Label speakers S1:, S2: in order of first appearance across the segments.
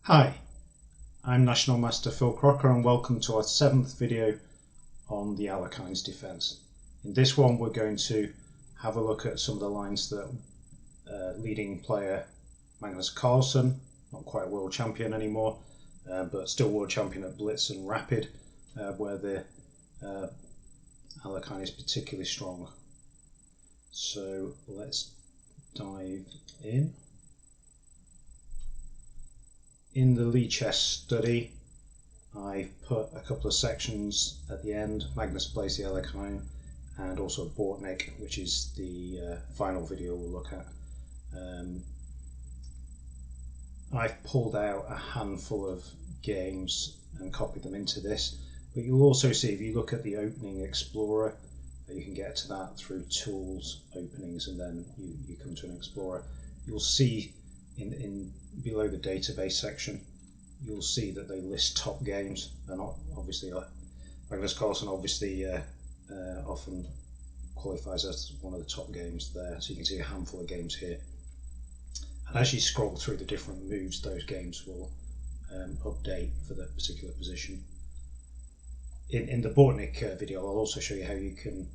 S1: Hi, I'm National Master Phil Crocker and welcome to our 7th video on the Alekhine's defence. In this one we're going to have a look at some of the lines that leading player Magnus, not quite world champion anymore, but still world champion at Blitz and Rapid, where the Alekhine is particularly strong. So let's dive in. In the Lichess study, I've put a couple of sections at the end. Magnus plays the Alekhine, and also Bortnik, which is the final video we'll look at. I've pulled out a handful of games and copied them into this, but you'll also see, if you look at the opening explorer, you can get to that through tools, openings, and then you come to an explorer. You'll see in below the database section, you'll see that they list top games, and obviously Magnus Carlsen obviously often qualifies as one of the top games there, so you can see a handful of games here. And as you scroll through the different moves, those games will update for the particular position. In the Bortnik video, I'll also show you how you can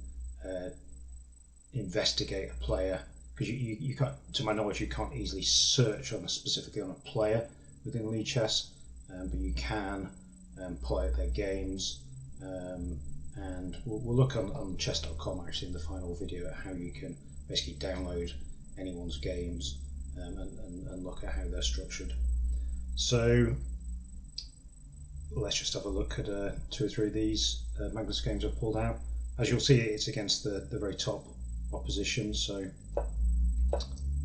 S1: investigate a player, because you can't, to my knowledge, you can't easily search specifically on a player within Lichess, but you can pull out their games, and we'll look on chess.com actually in the final video at how you can basically download anyone's games and look at how they're structured. So let's just have a look at 2 or 3 of these Magnus games I've pulled out. As you'll see, it's against the very top opposition, so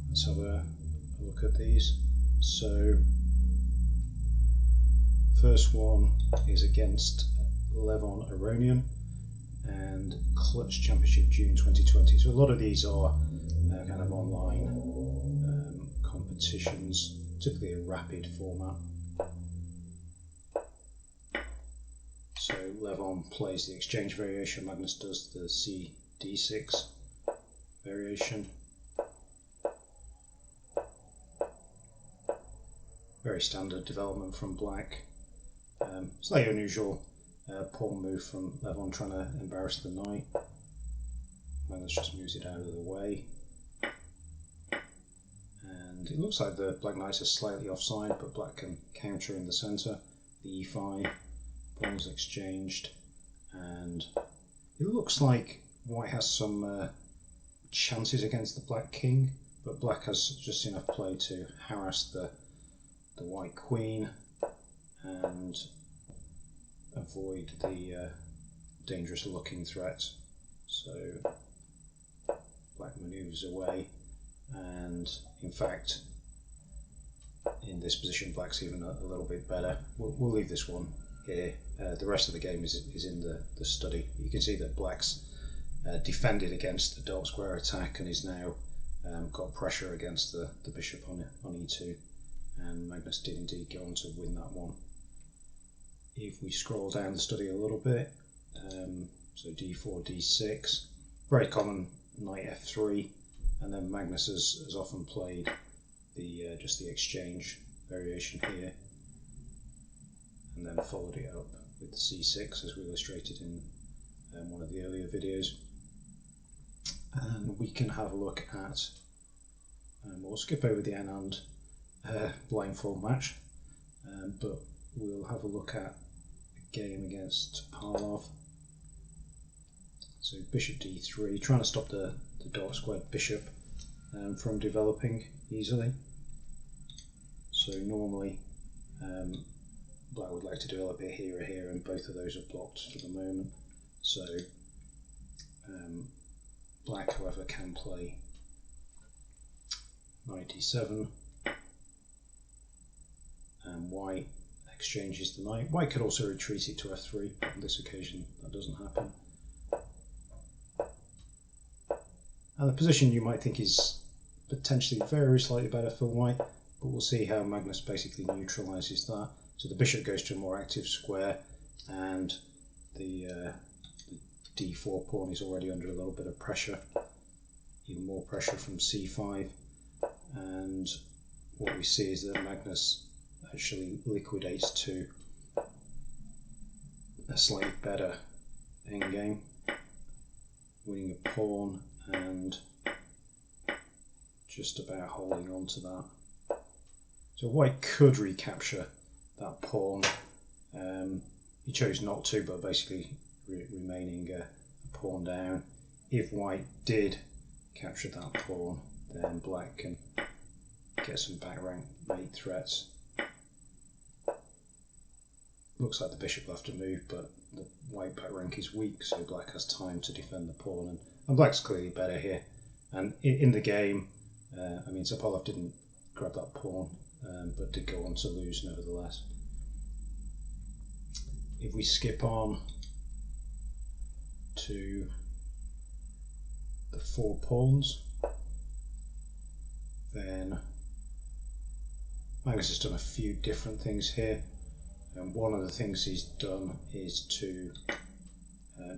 S1: let's have a look at these. So first one is against Levon Aronian and Clutch Championship June 2020. So a lot of these are kind of online competitions, typically a rapid format. So Levon plays the exchange variation, Magnus does the CD6 variation. Very standard development from Black. Slightly unusual pawn move from Levon, trying to embarrass the knight. Magnus just moves it out of the way. And it looks like the Black knights are slightly offside, but Black can counter in the centre. The e5, pawns exchanged, and it looks like White has some chances against the Black king, but Black has just enough play to harass the White queen and avoid the dangerous looking threat. So Black manoeuvres away, and in fact in this position Black's even a little bit better. We'll leave this one here. The rest of the game is in the study. You can see that Black's defended against the dark square attack and is now got pressure against the bishop on e2, and Magnus did indeed go on to win that one. If we scroll down the study a little bit, so d4, d6, very common, knight f3, and then Magnus has often played the just the exchange variation here, and then followed it up with the c6 as we illustrated in one of the earlier videos. And we can have a look at, we'll skip over the Anand blindfold match, but we'll have a look at a game against Parlov. So bishop d3, trying to stop the dark squared bishop from developing easily. So normally Black would like to develop it here or here, and both of those are blocked for the moment. So Black, however, can play knight d7, and White exchanges the knight. White could also retreat it to f3, but on this occasion that doesn't happen. And the position you might think is potentially very slightly better for White, but we'll see how Magnus basically neutralises that. So the bishop goes to a more active square, and the d4 pawn is already under a little bit of pressure, even more pressure from c5, and what we see is that Magnus actually liquidates to a slightly better endgame, winning a pawn and just about holding on to that. So white could recapture that pawn. He chose not to, but basically remaining a pawn down. If white did capture that pawn, then black can get some back rank mate threats. Looks like the bishop will have to move, but the white back rank is weak, so black has time to defend the pawn, and black's clearly better here. And in the game, I mean, Topalov didn't grab that pawn, but did go on to lose nevertheless. If we skip on to the 4 pawns, then Magnus has done a few different things here. And one of the things he's done is to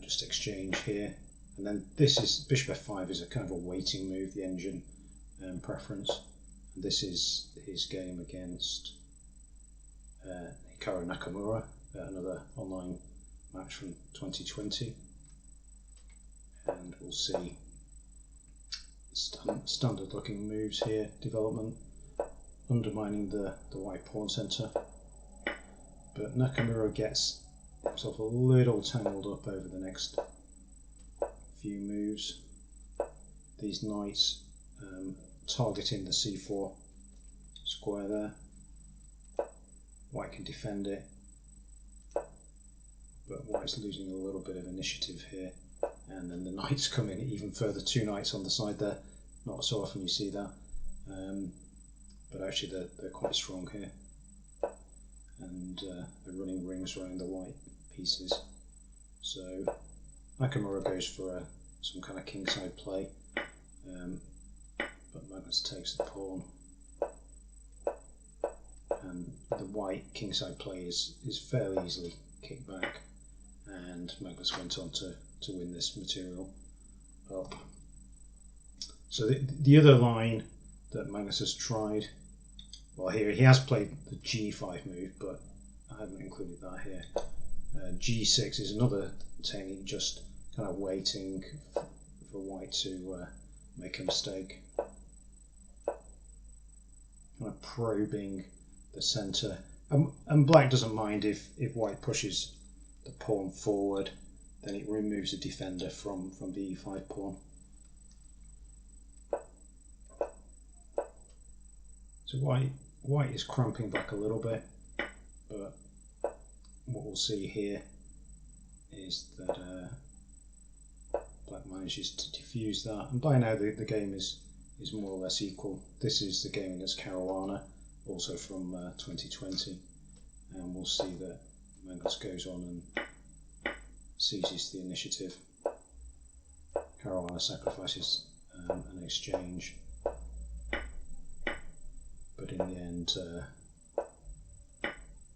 S1: just exchange here, and then this is bishop f5 is a kind of a waiting move, the engine preference. And this is his game against Hikaru Nakamura, another online match from 2020, and we'll see standard looking moves here, development, undermining the white pawn centre. But Nakamura gets himself a little tangled up over the next few moves. These knights targeting the c4 square there. White can defend it, but white's losing a little bit of initiative here. And then the knights come in even further, 2 knights on the side there. Not so often you see that, but actually they're quite strong here. And they're running rings around the white pieces. So Nakamura goes for some kind of kingside play, but Magnus takes the pawn, and the white kingside play is fairly easily kicked back, and Magnus went on to win this material up. So the other line that Magnus has tried, well, here he has played the g5 move, but I haven't included that here. G6 is another technique, just kind of waiting for white to make a mistake. Kind of probing the centre. And black doesn't mind if white pushes the pawn forward, then it removes a defender from the e5 pawn. So white is cramping back a little bit, but what we'll see here is that black manages to defuse that, and by now the game is more or less equal. This is the game against Caruana, also from 2020, and we'll see that Magnus goes on and seizes the initiative. Caruana sacrifices an exchange, but in the end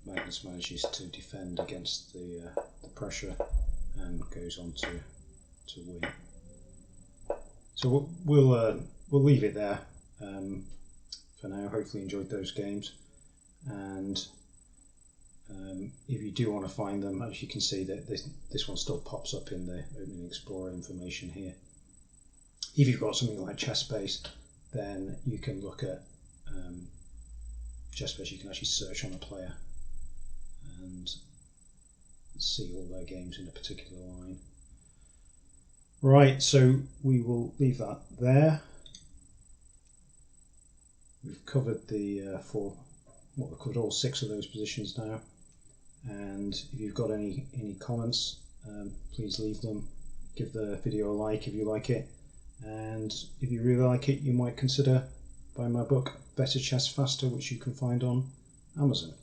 S1: Magnus manages to defend against the pressure and goes on to win. So we'll leave it there for now. Hopefully you enjoyed those games, and if you do want to find them, as you can see that this one still pops up in the Opening Explorer information here. If you've got something like ChessBase, then you can look at ChessBase. You can actually search on a player and see all their games in a particular line. Right, so we will leave that there. We've covered the we've covered all 6 of those positions now. And if you've got any comments, please leave them. Give the video a like if you like it, and if you really like it, you might consider buying my book Better Chess Faster, which you can find on Amazon.